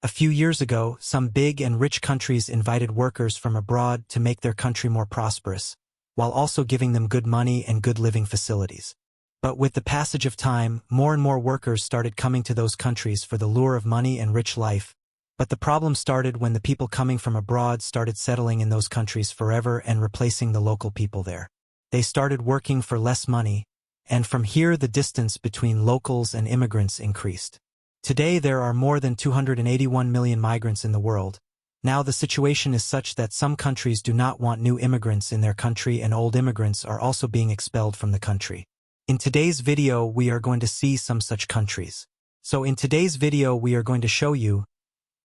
A few years ago, some big and rich countries invited workers from abroad to make their country more prosperous, while also giving them good money and good living facilities. But with the passage of time, more and more workers started coming to those countries for the lure of money and rich life. But the problem started when the people coming from abroad started settling in those countries forever and replacing the local people there. They started working for less money, and from here the distance between locals and immigrants increased. Today there are more than 281 million migrants in the world. Now the situation is such that some countries do not want new immigrants in their country, and old immigrants are also being expelled from the country. In today's video we are going to see some such countries. So in today's video we are going to show you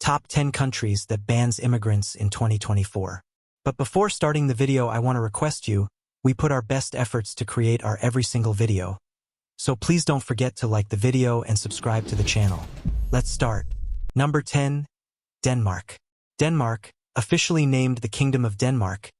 Top 10 countries that bans immigrants in 2024. But before starting the video, I want to request you, we put our best efforts to create our every single video. So please don't forget to like the video and subscribe to the channel. Let's start. Number 10. Denmark. Denmark, officially named the Kingdom of Denmark,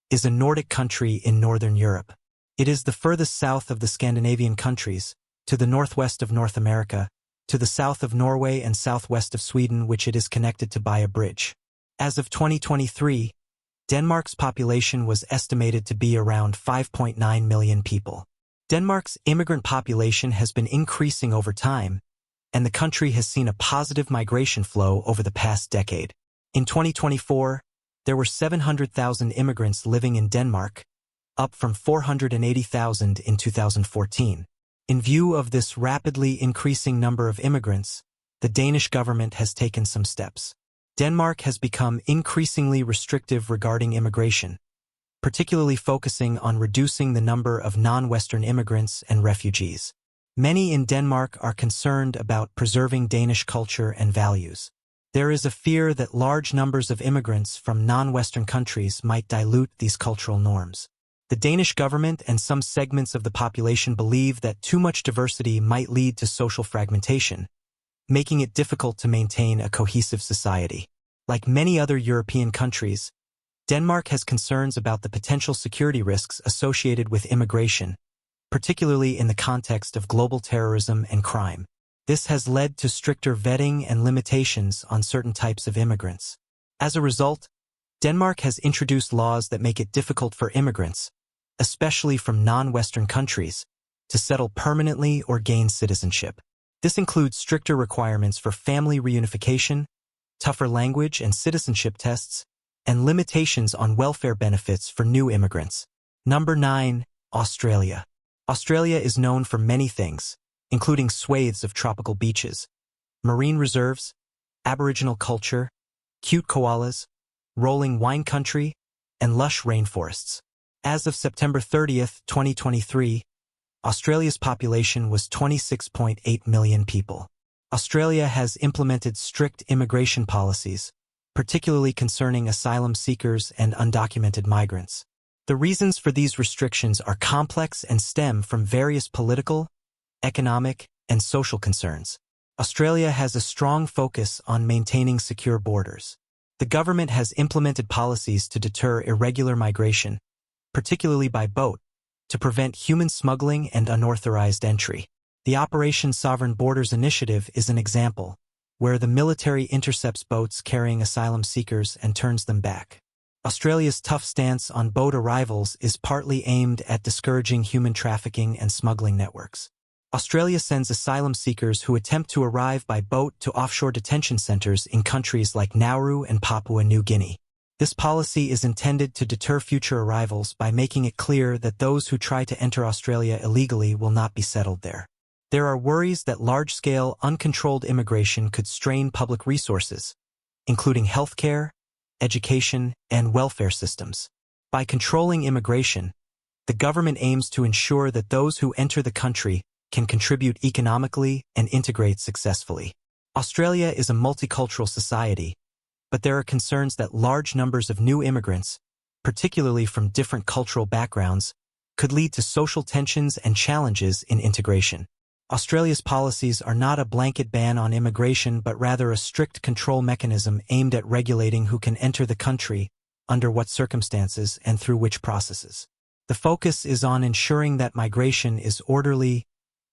is a Nordic country in Northern Europe. It is the furthest south of the Scandinavian countries, to the northwest of North America, to the south of Norway and southwest of Sweden, which it is connected to by a bridge. As of 2023, Denmark's population was estimated to be around 5.9 million people. Denmark's immigrant population has been increasing over time, and the country has seen a positive migration flow over the past decade. In 2024, there were 700,000 immigrants living in Denmark, up from 480,000 in 2014. In view of this rapidly increasing number of immigrants, the Danish government has taken some steps. Denmark has become increasingly restrictive regarding immigration, particularly focusing on reducing the number of non-Western immigrants and refugees. Many in Denmark are concerned about preserving Danish culture and values. There is a fear that large numbers of immigrants from non-Western countries might dilute these cultural norms. The Danish government and some segments of the population believe that too much diversity might lead to social fragmentation, making it difficult to maintain a cohesive society. Like many other European countries, Denmark has concerns about the potential security risks associated with immigration, particularly in the context of global terrorism and crime. This has led to stricter vetting and limitations on certain types of immigrants. As a result, Denmark has introduced laws that make it difficult for immigrants, especially from non-Western countries, to settle permanently or gain citizenship. This includes stricter requirements for family reunification, tougher language and citizenship tests, and limitations on welfare benefits for new immigrants. Number 9. Australia. Australia is known for many things, including swathes of tropical beaches, marine reserves, Aboriginal culture, cute koalas, rolling wine country, and lush rainforests. As of September 30th, 2023, Australia's population was 26.8 million people. Australia has implemented strict immigration policies, particularly concerning asylum seekers and undocumented migrants. The reasons for these restrictions are complex and stem from various political, economic, and social concerns. Australia has a strong focus on maintaining secure borders. The government has implemented policies to deter irregular migration, particularly by boat, to prevent human smuggling and unauthorized entry. The Operation Sovereign Borders Initiative is an example, where the military intercepts boats carrying asylum seekers and turns them back. Australia's tough stance on boat arrivals is partly aimed at discouraging human trafficking and smuggling networks. Australia sends asylum seekers who attempt to arrive by boat to offshore detention centers in countries like Nauru and Papua New Guinea. This policy is intended to deter future arrivals by making it clear that those who try to enter Australia illegally will not be settled there. There are worries that large-scale, uncontrolled immigration could strain public resources, including healthcare, education, and welfare systems. By controlling immigration, the government aims to ensure that those who enter the country can contribute economically and integrate successfully. Australia is a multicultural society, but there are concerns that large numbers of new immigrants, particularly from different cultural backgrounds, could lead to social tensions and challenges in integration. Australia's policies are not a blanket ban on immigration but rather a strict control mechanism aimed at regulating who can enter the country, under what circumstances and through which processes. The focus is on ensuring that migration is orderly,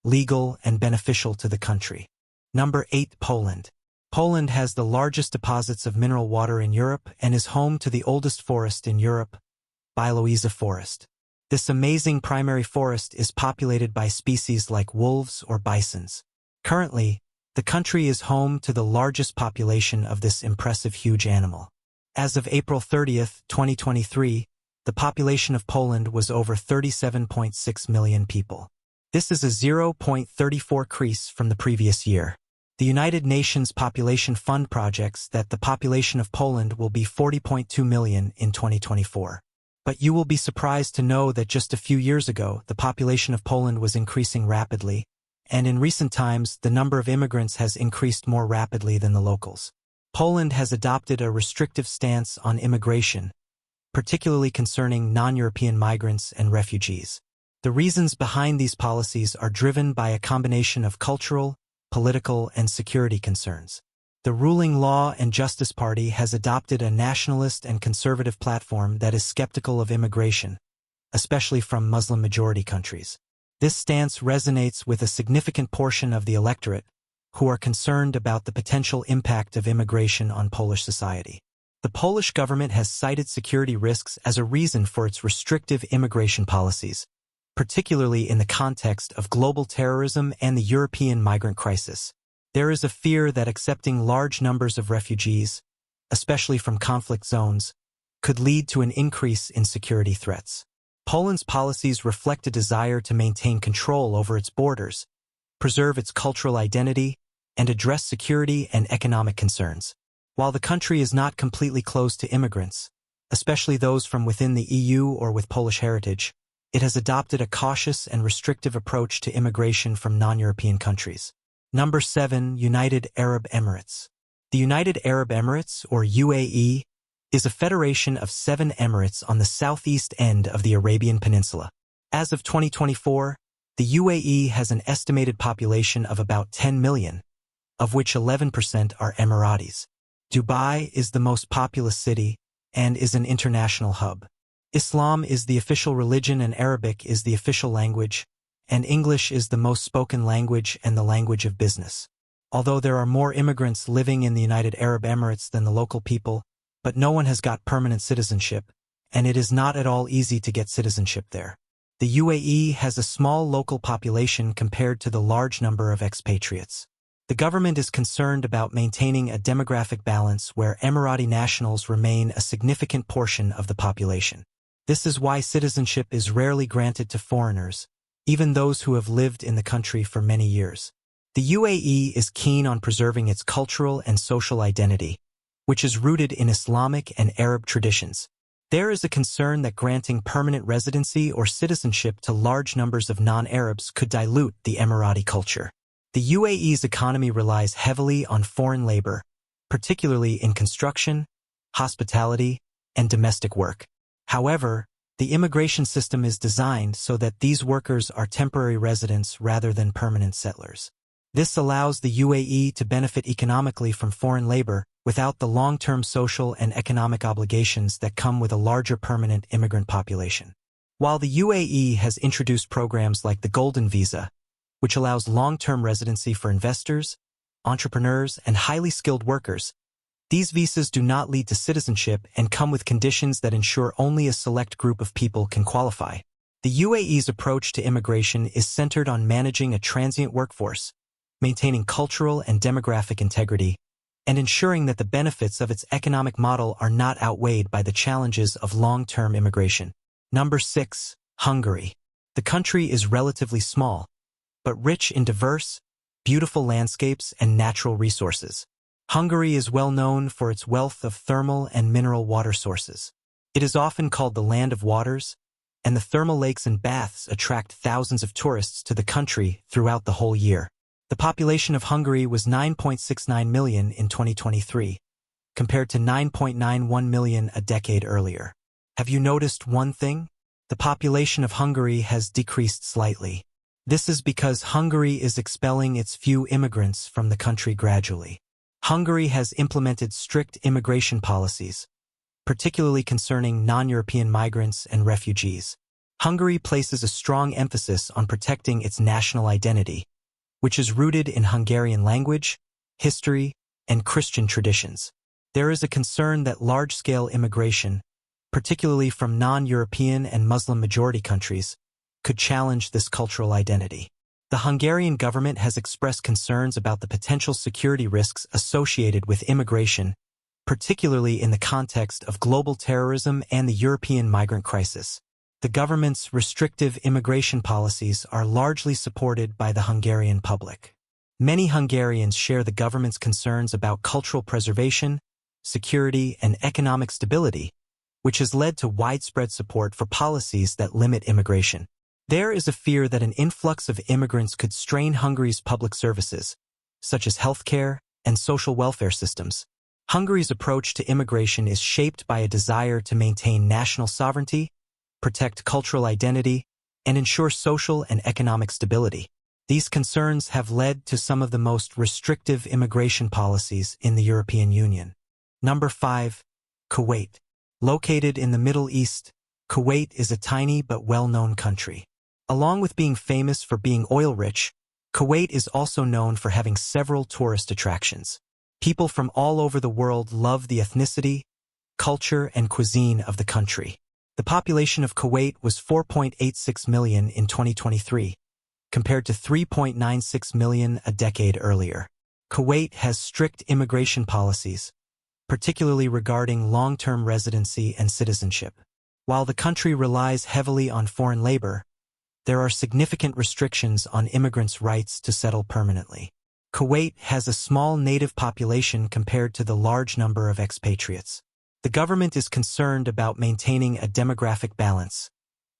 legal, and beneficial to the country. Number 8. Poland. Poland has the largest deposits of mineral water in Europe and is home to the oldest forest in Europe, Białowieża Forest. This amazing primary forest is populated by species like wolves or bisons. Currently, the country is home to the largest population of this impressive huge animal. As of April 30, 2023, the population of Poland was over 37.6 million people. This is a 0.34 increase from the previous year. The United Nations Population Fund projects that the population of Poland will be 40.2 million in 2024. But you will be surprised to know that just a few years ago, the population of Poland was increasing rapidly, and in recent times, the number of immigrants has increased more rapidly than the locals. Poland has adopted a restrictive stance on immigration, particularly concerning non-European migrants and refugees. The reasons behind these policies are driven by a combination of cultural, political, and security concerns. The ruling Law and Justice Party has adopted a nationalist and conservative platform that is skeptical of immigration, especially from Muslim-majority countries. This stance resonates with a significant portion of the electorate, who are concerned about the potential impact of immigration on Polish society. The Polish government has cited security risks as a reason for its restrictive immigration policies, particularly in the context of global terrorism and the European migrant crisis. There is a fear that accepting large numbers of refugees, especially from conflict zones, could lead to an increase in security threats. Poland's policies reflect a desire to maintain control over its borders, preserve its cultural identity, and address security and economic concerns. While the country is not completely closed to immigrants, especially those from within the EU or with Polish heritage, it has adopted a cautious and restrictive approach to immigration from non-European countries. Number 7. United Arab Emirates. The United Arab Emirates, or UAE, is a federation of 7 emirates on the southeast end of the Arabian Peninsula. As of 2024, the UAE has an estimated population of about 10 million, of which 11% are Emiratis. Dubai is the most populous city and is an international hub. Islam is the official religion and Arabic is the official language, and English is the most spoken language and the language of business. Although there are more immigrants living in the United Arab Emirates than the local people, but no one has got permanent citizenship, and it is not at all easy to get citizenship there. The UAE has a small local population compared to the large number of expatriates. The government is concerned about maintaining a demographic balance where Emirati nationals remain a significant portion of the population. This is why citizenship is rarely granted to foreigners, even those who have lived in the country for many years. The UAE is keen on preserving its cultural and social identity, which is rooted in Islamic and Arab traditions. There is a concern that granting permanent residency or citizenship to large numbers of non-Arabs could dilute the Emirati culture. The UAE's economy relies heavily on foreign labor, particularly in construction, hospitality, and domestic work. However, the immigration system is designed so that these workers are temporary residents rather than permanent settlers. This allows the UAE to benefit economically from foreign labor without the long-term social and economic obligations that come with a larger permanent immigrant population. While the UAE has introduced programs like the Golden Visa, which allows long-term residency for investors, entrepreneurs, and highly skilled workers, these visas do not lead to citizenship and come with conditions that ensure only a select group of people can qualify. The UAE's approach to immigration is centered on managing a transient workforce, maintaining cultural and demographic integrity, and ensuring that the benefits of its economic model are not outweighed by the challenges of long-term immigration. Number 6. Hungary. The country is relatively small, but rich in diverse, beautiful landscapes and natural resources. Hungary is well known for its wealth of thermal and mineral water sources. It is often called the land of waters, and the thermal lakes and baths attract thousands of tourists to the country throughout the whole year. The population of Hungary was 9.69 million in 2023, compared to 9.91 million a decade earlier. Have you noticed one thing? The population of Hungary has decreased slightly. This is because Hungary is expelling its few immigrants from the country gradually. Hungary has implemented strict immigration policies, particularly concerning non-European migrants and refugees. Hungary places a strong emphasis on protecting its national identity, which is rooted in Hungarian language, history, and Christian traditions. There is a concern that large-scale immigration, particularly from non-European and Muslim-majority countries, could challenge this cultural identity. The Hungarian government has expressed concerns about the potential security risks associated with immigration, particularly in the context of global terrorism and the European migrant crisis. The government's restrictive immigration policies are largely supported by the Hungarian public. Many Hungarians share the government's concerns about cultural preservation, security, and economic stability, which has led to widespread support for policies that limit immigration. There is a fear that an influx of immigrants could strain Hungary's public services, such as healthcare and social welfare systems. Hungary's approach to immigration is shaped by a desire to maintain national sovereignty, protect cultural identity, and ensure social and economic stability. These concerns have led to some of the most restrictive immigration policies in the European Union. Number 5. Kuwait. Located in the Middle East, Kuwait is a tiny but well-known country. Along with being famous for being oil-rich, Kuwait is also known for having several tourist attractions. People from all over the world love the ethnicity, culture, and cuisine of the country. The population of Kuwait was 4.86 million in 2023, compared to 3.96 million a decade earlier. Kuwait has strict immigration policies, particularly regarding long-term residency and citizenship. While the country relies heavily on foreign labor, there are significant restrictions on immigrants' rights to settle permanently. Kuwait has a small native population compared to the large number of expatriates. The government is concerned about maintaining a demographic balance,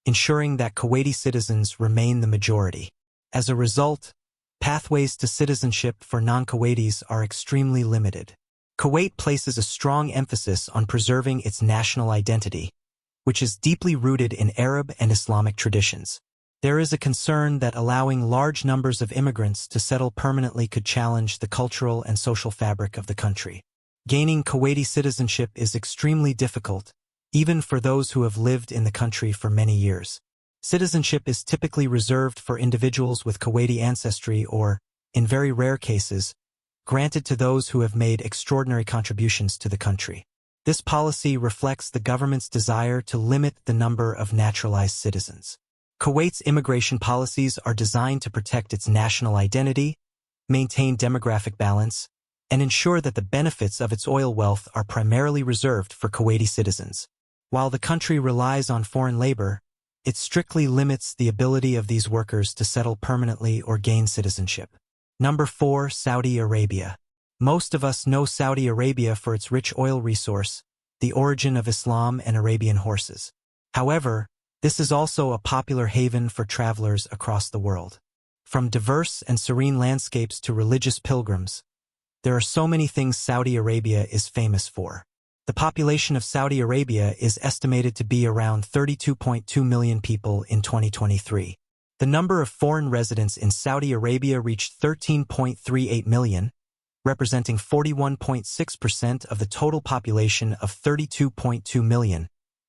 ensuring that Kuwaiti citizens remain the majority. As a result, pathways to citizenship for non-Kuwaitis are extremely limited. Kuwait places a strong emphasis on preserving its national identity, which is deeply rooted in Arab and Islamic traditions. There is a concern that allowing large numbers of immigrants to settle permanently could challenge the cultural and social fabric of the country. Gaining Kuwaiti citizenship is extremely difficult, even for those who have lived in the country for many years. Citizenship is typically reserved for individuals with Kuwaiti ancestry or, in very rare cases, granted to those who have made extraordinary contributions to the country. This policy reflects the government's desire to limit the number of naturalized citizens. Kuwait's immigration policies are designed to protect its national identity, maintain demographic balance, and ensure that the benefits of its oil wealth are primarily reserved for Kuwaiti citizens. While the country relies on foreign labor, it strictly limits the ability of these workers to settle permanently or gain citizenship. Number 4. Saudi Arabia. Most of us know Saudi Arabia for its rich oil resource, the origin of Islam and Arabian horses. However, this is also a popular haven for travelers across the world. From diverse and serene landscapes to religious pilgrims, there are so many things Saudi Arabia is famous for. The population of Saudi Arabia is estimated to be around 32.2 million people in 2023. The number of foreign residents in Saudi Arabia reached 13.38 million, representing 41.6% of the total population of 32.2 million,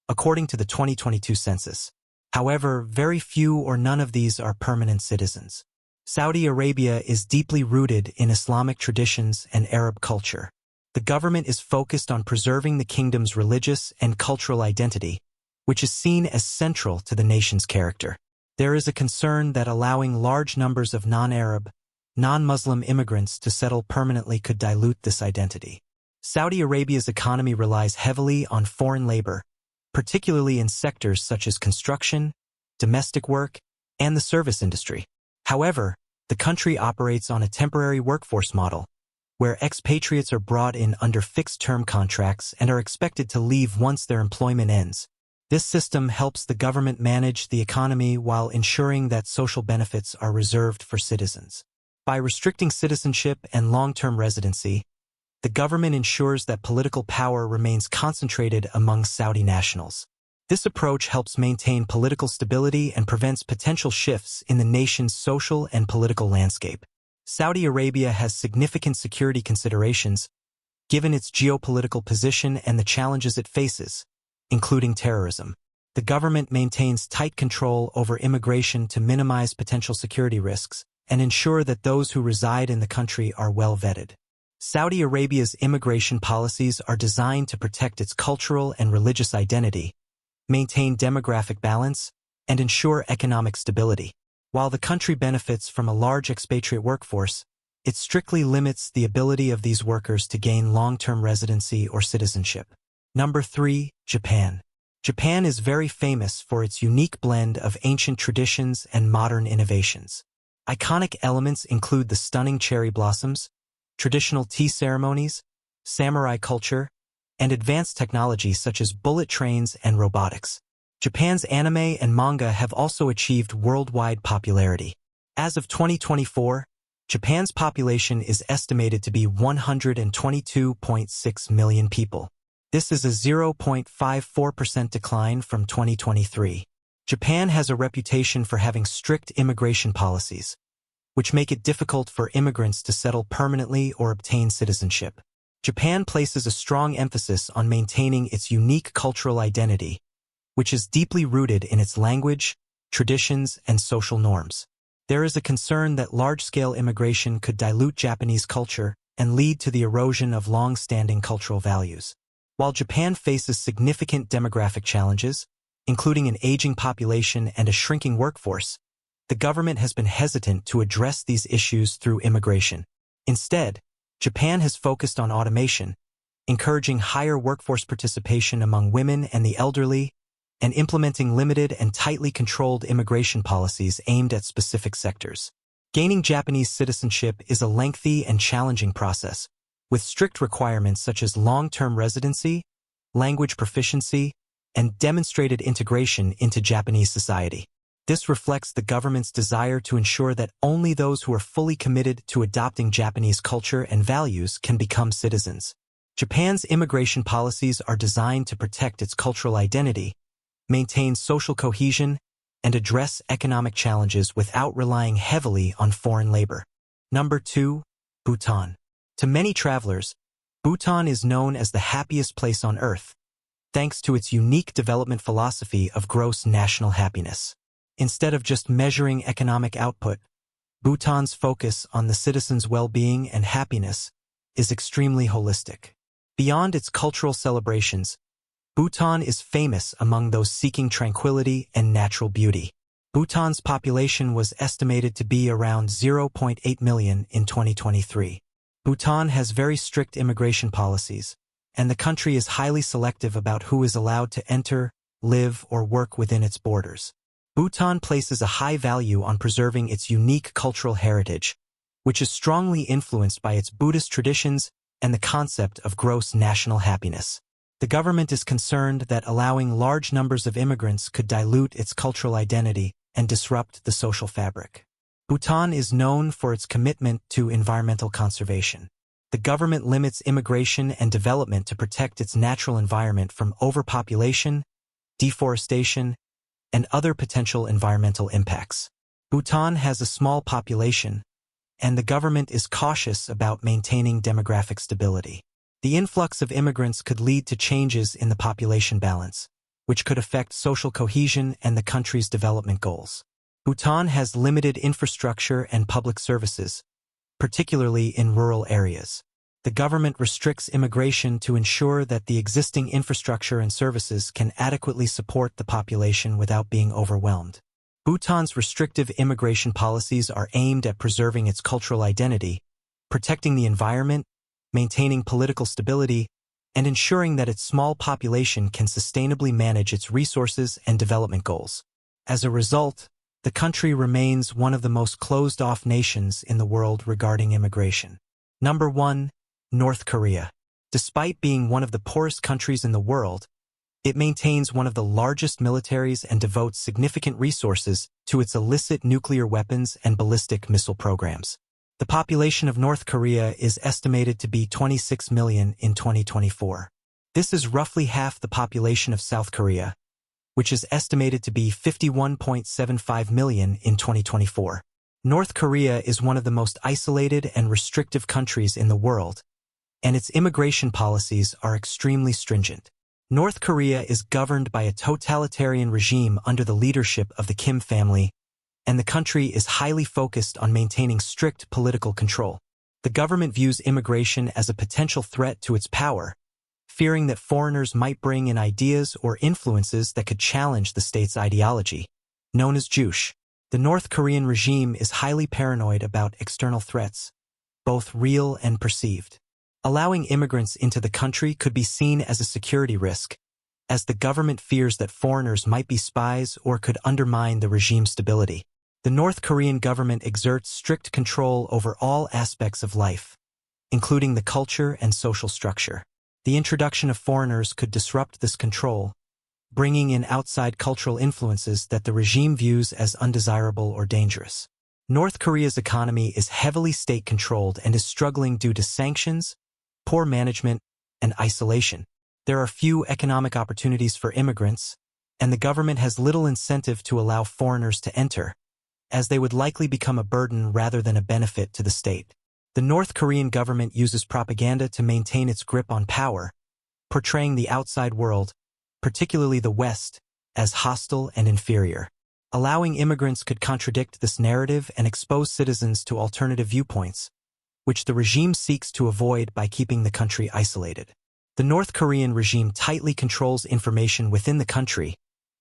according to the 2022 census. However, very few or none of these are permanent citizens. Saudi Arabia is deeply rooted in Islamic traditions and Arab culture. The government is focused on preserving the kingdom's religious and cultural identity, which is seen as central to the nation's character. There is a concern that allowing large numbers of non-Arab, non-Muslim immigrants to settle permanently could dilute this identity. Saudi Arabia's economy relies heavily on foreign labor, particularly in sectors such as construction, domestic work, and the service industry. However, the country operates on a temporary workforce model, where expatriates are brought in under fixed-term contracts and are expected to leave once their employment ends. This system helps the government manage the economy while ensuring that social benefits are reserved for citizens. By restricting citizenship and long-term residency, the government ensures that political power remains concentrated among Saudi nationals. This approach helps maintain political stability and prevents potential shifts in the nation's social and political landscape. Saudi Arabia has significant security considerations, given its geopolitical position and the challenges it faces, including terrorism. The government maintains tight control over immigration to minimize potential security risks and ensure that those who reside in the country are well vetted. Saudi Arabia's immigration policies are designed to protect its cultural and religious identity, maintain demographic balance, and ensure economic stability. While the country benefits from a large expatriate workforce, it strictly limits the ability of these workers to gain long-term residency or citizenship. Number 3. Japan. Japan is very famous for its unique blend of ancient traditions and modern innovations. Iconic elements include the stunning cherry blossoms, traditional tea ceremonies, samurai culture, and advanced technology such as bullet trains and robotics. Japan's anime and manga have also achieved worldwide popularity. As of 2024, Japan's population is estimated to be 122.6 million people. This is a 0.54% decline from 2023. Japan has a reputation for having strict immigration policies, which make it difficult for immigrants to settle permanently or obtain citizenship. Japan places a strong emphasis on maintaining its unique cultural identity, which is deeply rooted in its language, traditions, and social norms. There is a concern that large-scale immigration could dilute Japanese culture and lead to the erosion of long-standing cultural values. While Japan faces significant demographic challenges, including an aging population and a shrinking workforce, the government has been hesitant to address these issues through immigration. Instead, Japan has focused on automation, encouraging higher workforce participation among women and the elderly, and implementing limited and tightly controlled immigration policies aimed at specific sectors. Gaining Japanese citizenship is a lengthy and challenging process, with strict requirements such as long-term residency, language proficiency, and demonstrated integration into Japanese society. This reflects the government's desire to ensure that only those who are fully committed to adopting Japanese culture and values can become citizens. Japan's immigration policies are designed to protect its cultural identity, maintain social cohesion, and address economic challenges without relying heavily on foreign labor. Number 2. Bhutan. To many travelers, Bhutan is known as the happiest place on earth, thanks to its unique development philosophy of gross national happiness. Instead of just measuring economic output, Bhutan's focus on the citizens' well-being and happiness is extremely holistic. Beyond its cultural celebrations, Bhutan is famous among those seeking tranquility and natural beauty. Bhutan's population was estimated to be around 0.8 million in 2023. Bhutan has very strict immigration policies, and the country is highly selective about who is allowed to enter, live, or work within its borders. Bhutan places a high value on preserving its unique cultural heritage, which is strongly influenced by its Buddhist traditions and the concept of gross national happiness. The government is concerned that allowing large numbers of immigrants could dilute its cultural identity and disrupt the social fabric. Bhutan is known for its commitment to environmental conservation. The government limits immigration and development to protect its natural environment from overpopulation, deforestation, and other potential environmental impacts. Bhutan has a small population, and the government is cautious about maintaining demographic stability. The influx of immigrants could lead to changes in the population balance, which could affect social cohesion and the country's development goals. Bhutan has limited infrastructure and public services, particularly in rural areas. The government restricts immigration to ensure that the existing infrastructure and services can adequately support the population without being overwhelmed. Bhutan's restrictive immigration policies are aimed at preserving its cultural identity, protecting the environment, maintaining political stability, and ensuring that its small population can sustainably manage its resources and development goals. As a result, the country remains one of the most closed-off nations in the world regarding immigration. Number 1. North Korea. Despite being one of the poorest countries in the world, it maintains one of the largest militaries and devotes significant resources to its illicit nuclear weapons and ballistic missile programs. The population of North Korea is estimated to be 26 million in 2024. This is roughly half the population of South Korea, which is estimated to be 51.75 million in 2024. North Korea is one of the most isolated and restrictive countries in the world, and its immigration policies are extremely stringent. North Korea is governed by a totalitarian regime under the leadership of the Kim family, and the country is highly focused on maintaining strict political control. The The government views immigration as a potential threat to its power, fearing that foreigners might bring in ideas or influences that could challenge the state's ideology. Known as Juche, the North Korean regime is highly paranoid about external threats, both real and perceived. Allowing immigrants into the country could be seen as a security risk, as the government fears that foreigners might be spies or could undermine the regime's stability. The North Korean government exerts strict control over all aspects of life, including the culture and social structure. The introduction of foreigners could disrupt this control, bringing in outside cultural influences that the regime views as undesirable or dangerous. North Korea's economy is heavily state-controlled and is struggling due to sanctions, poor management, and isolation. There are few economic opportunities for immigrants, and the government has little incentive to allow foreigners to enter, as they would likely become a burden rather than a benefit to the state. The North Korean government uses propaganda to maintain its grip on power, portraying the outside world, particularly the West, as hostile and inferior. Allowing immigrants could contradict this narrative and expose citizens to alternative viewpoints, which the regime seeks to avoid by keeping the country isolated. The North Korean regime tightly controls information within the country,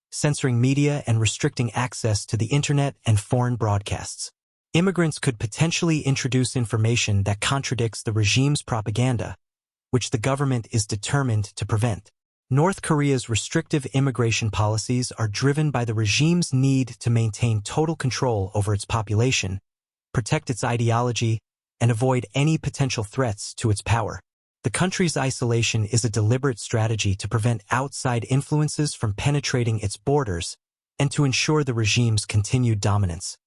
censoring media and restricting access to the internet and foreign broadcasts. Immigrants could potentially introduce information that contradicts the regime's propaganda, which the government is determined to prevent. North Korea's restrictive immigration policies are driven by the regime's need to maintain total control over its population, protect its ideology, and avoid any potential threats to its power. The country's isolation is a deliberate strategy to prevent outside influences from penetrating its borders and to ensure the regime's continued dominance.